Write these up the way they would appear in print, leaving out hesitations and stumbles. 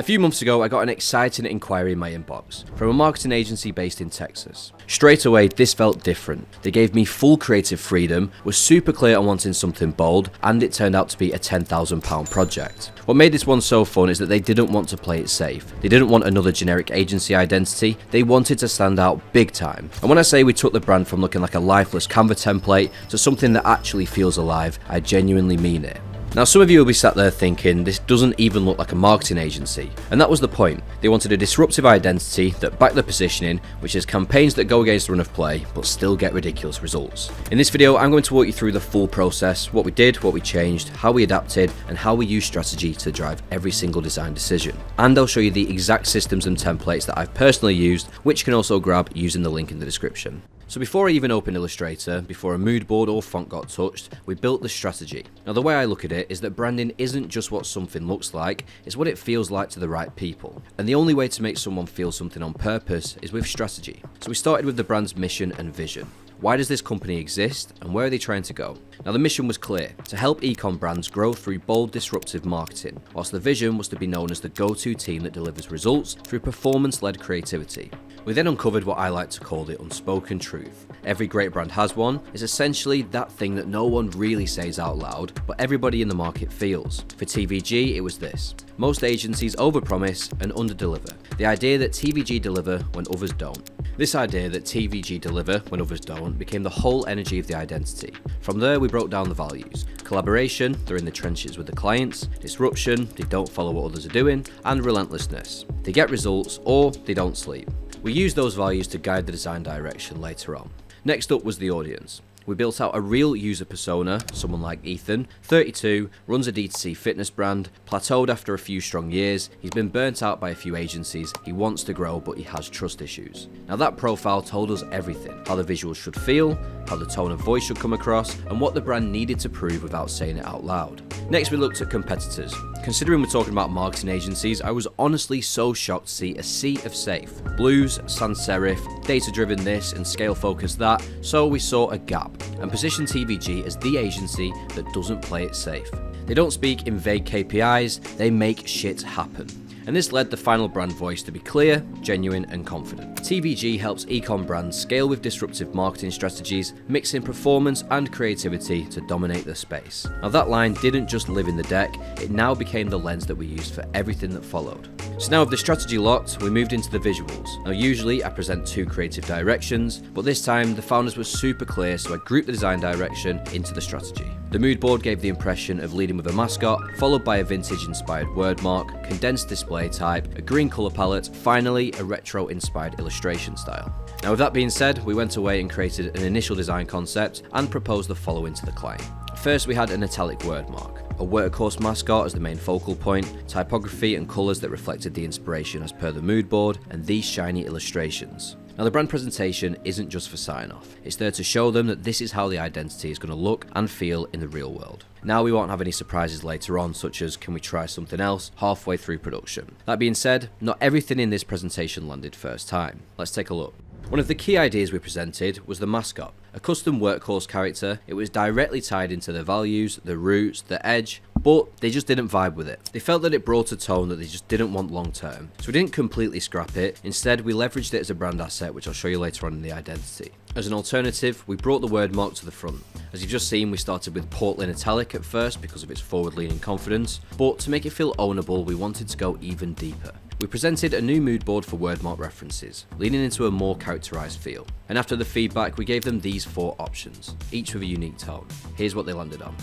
A few months ago, I got an exciting inquiry in my inbox from a marketing agency based in Texas. Straight away, this felt different. They gave me full creative freedom, was super clear on wanting something bold, and it turned out to be a £10,000 project. What made this one so fun is that they didn't want to play it safe. They didn't want another generic agency identity. They wanted to stand out big time. And when I say we took the brand from looking like a lifeless Canva template to something that actually feels alive, I genuinely mean it. Now, some of you will be sat there thinking, this doesn't even look like a marketing agency. And that was the point. They wanted a disruptive identity that backed the positioning, which is campaigns that go against the run of play, but still get ridiculous results. In this video, I'm going to walk you through the full process, what we did, what we changed, how we adapted, and how we use strategy to drive every single design decision. And I'll show you the exact systems and templates that I've personally used, which you can also grab using the link in the description. So before I even opened Illustrator, before a mood board or font got touched, we built the strategy. Now the way I look at it is that branding isn't just what something looks like, it's what it feels like to the right people. And the only way to make someone feel something on purpose is with strategy. So we started with the brand's mission and vision. Why does this company exist and where are they trying to go? Now the mission was clear, to help e-com brands grow through bold disruptive marketing, whilst the vision was to be known as the go-to team that delivers results through performance-led creativity. We then uncovered what I like to call the unspoken truth. Every great brand has one. It's essentially that thing that no one really says out loud, but everybody in the market feels. For TVG, it was this. Most agencies overpromise and underdeliver. The idea that TVG deliver when others don't. This idea that TVG deliver when others don't became the whole energy of the identity. From there, we broke down the values. Collaboration, they're in the trenches with the clients. Disruption, they don't follow what others are doing. And relentlessness, they get results or they don't sleep. We used those values to guide the design direction later on. Next up was the audience. We built out a real user persona, someone like Ethan, 32, runs a D2C fitness brand, plateaued after a few strong years, he's been burnt out by a few agencies, he wants to grow but he has trust issues. Now that profile told us everything, how the visuals should feel, how the tone of voice should come across, and what the brand needed to prove without saying it out loud. Next we looked at competitors. Considering we're talking about marketing agencies, I was honestly so shocked to see a sea of safe. Blues, sans serif, data-driven this and scale-focused that, so we saw a gap and positioned TVG as the agency that doesn't play it safe. They don't speak in vague KPIs, they make shit happen. And this led the final brand voice to be clear, genuine and confident. TVG helps e-com brands scale with disruptive marketing strategies, mixing performance and creativity to dominate the space. Now that line didn't just live in the deck, it now became the lens that we used for everything that followed. So now with the strategy locked, we moved into the visuals. Now usually I present two creative directions, but this time the founders were super clear, so I grouped the design direction into the strategy. The mood board gave the impression of leading with a mascot, followed by a vintage-inspired wordmark, condensed display type, a green colour palette, finally a retro-inspired illustration style. Now with that being said, we went away and created an initial design concept and proposed the following to the client. First we had an italic wordmark, a workhorse mascot as the main focal point, typography and colours that reflected the inspiration as per the mood board, and these shiny illustrations. Now the brand presentation isn't just for sign-off, it's there to show them that this is how the identity is going to look and feel in the real world. Now we won't have any surprises later on, such as can we try something else halfway through production. That being said, not everything in this presentation landed first time. Let's take a look. One of the key ideas we presented was the mascot, a custom workhorse character. It was directly tied into their values, the roots, the edge, but they just didn't vibe with it. They felt that it brought a tone that they just didn't want long term. So we didn't completely scrap it, instead we leveraged it as a brand asset, which I'll show you later on in the identity. As an alternative, we brought the wordmark to the front. As you've just seen, we started with Portland Italic at first because of its forward-leaning confidence, but to make it feel ownable, we wanted to go even deeper. We presented a new mood board for wordmark references, leaning into a more characterized feel. And after the feedback, we gave them these 4 options, each with a unique tone. Here's what they landed on.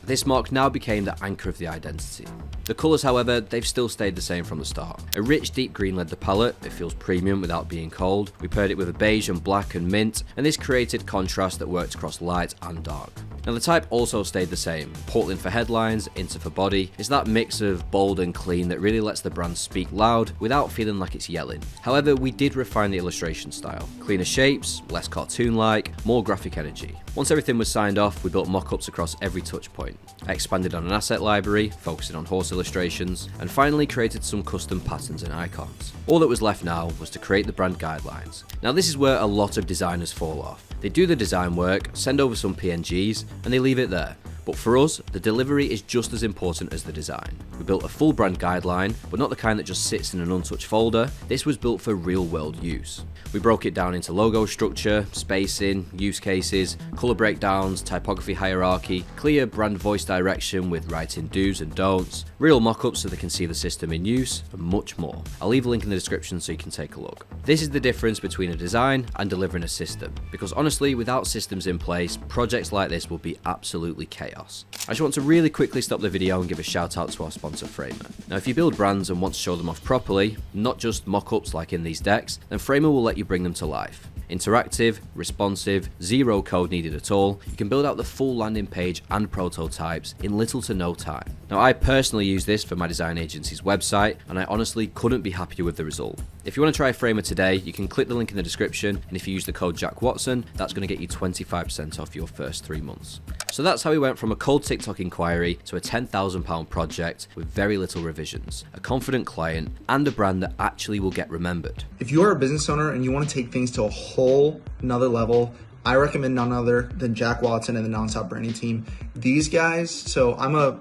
This mark now became the anchor of the identity. The colours, however, they've still stayed the same from the start. A rich deep green led the palette, it feels premium without being cold. We paired it with a beige and black and mint, and this created contrast that worked across light and dark. Now the type also stayed the same, Portland for headlines, Inter for body. It's that mix of bold and clean that really lets the brand speak loud without feeling like it's yelling. However, we did refine the illustration style. Cleaner shapes, less cartoon-like, more graphic energy. Once everything was signed off, we built mock-ups across every touch point. I expanded on an asset library, focusing on horse illustrations, and finally created some custom patterns and icons. All that was left now was to create the brand guidelines. Now this is where a lot of designers fall off. They do the design work, send over some PNGs, and they leave it there. But for us, the delivery is just as important as the design. We built a full brand guideline, but not the kind that just sits in an untouched folder. This was built for real world use. We broke it down into logo structure, spacing, use cases, color breakdowns, typography hierarchy, clear brand voice direction with writing do's and don'ts, real mockups so they can see the system in use, and much more. I'll leave a link in the description so you can take a look. This is the difference between a design and delivering a system, because honestly, without systems in place, projects like this will be absolutely chaos. I just want to really quickly stop the video and give a shout out to our sponsor Framer. Now if you build brands and want to show them off properly, not just mockups like in these decks, then Framer will let you bring them to life. Interactive, responsive, zero code needed at all, you can build out the full landing page and prototypes in little to no time. Now I personally use this for my design agency's website, and I honestly couldn't be happier with the result. If you want to try Framer today, you can click the link in the description, and if you use the code Jack Watson, that's going to get you 25% off your first 3 months. So that's how we went from a cold TikTok inquiry to a £10,000 project with very little revisions, a confident client, and a brand that actually will get remembered. If you are a business owner and you want to take things to a whole nother level, I recommend none other than Jack Watson and the Nonstop Branding team. These guys, so I'm a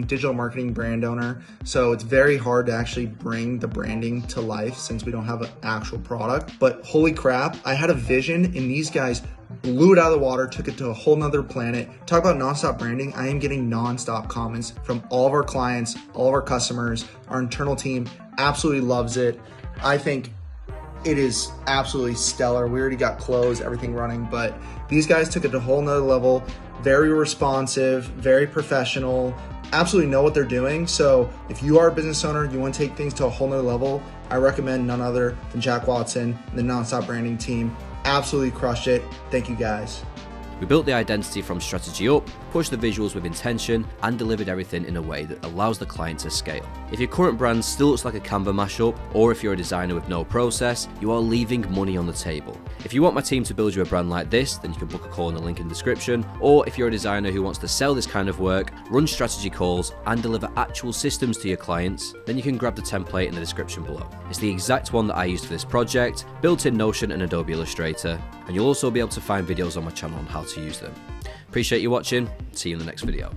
digital marketing brand owner, so it's very hard to actually bring the branding to life since we don't have an actual product. But holy crap, I had a vision and these guys blew it out of the water, took it to a whole nother planet. Talk about nonstop branding. I am getting nonstop comments from all of our clients, all of our customers. Our internal team absolutely loves it. I think it is absolutely stellar. We already got clothes, everything running, but these guys took it to a whole nother level. Very responsive, very professional, absolutely know what they're doing. So if you are a business owner, you want to take things to a whole nother level, I recommend none other than Jack Watson and the Nonstop Branding team. Absolutely crushed it. Thank you guys. We built the identity from strategy up, pushed the visuals with intention, and delivered everything in a way that allows the client to scale. If your current brand still looks like a Canva mashup, or if you're a designer with no process, you are leaving money on the table. If you want my team to build you a brand like this, then you can book a call in the link in the description, or if you're a designer who wants to sell this kind of work, run strategy calls, and deliver actual systems to your clients, then you can grab the template in the description below. It's the exact one that I used for this project, built in Notion and Adobe Illustrator, and you'll also be able to find videos on my channel on how to use them. Appreciate you watching, see you in the next video.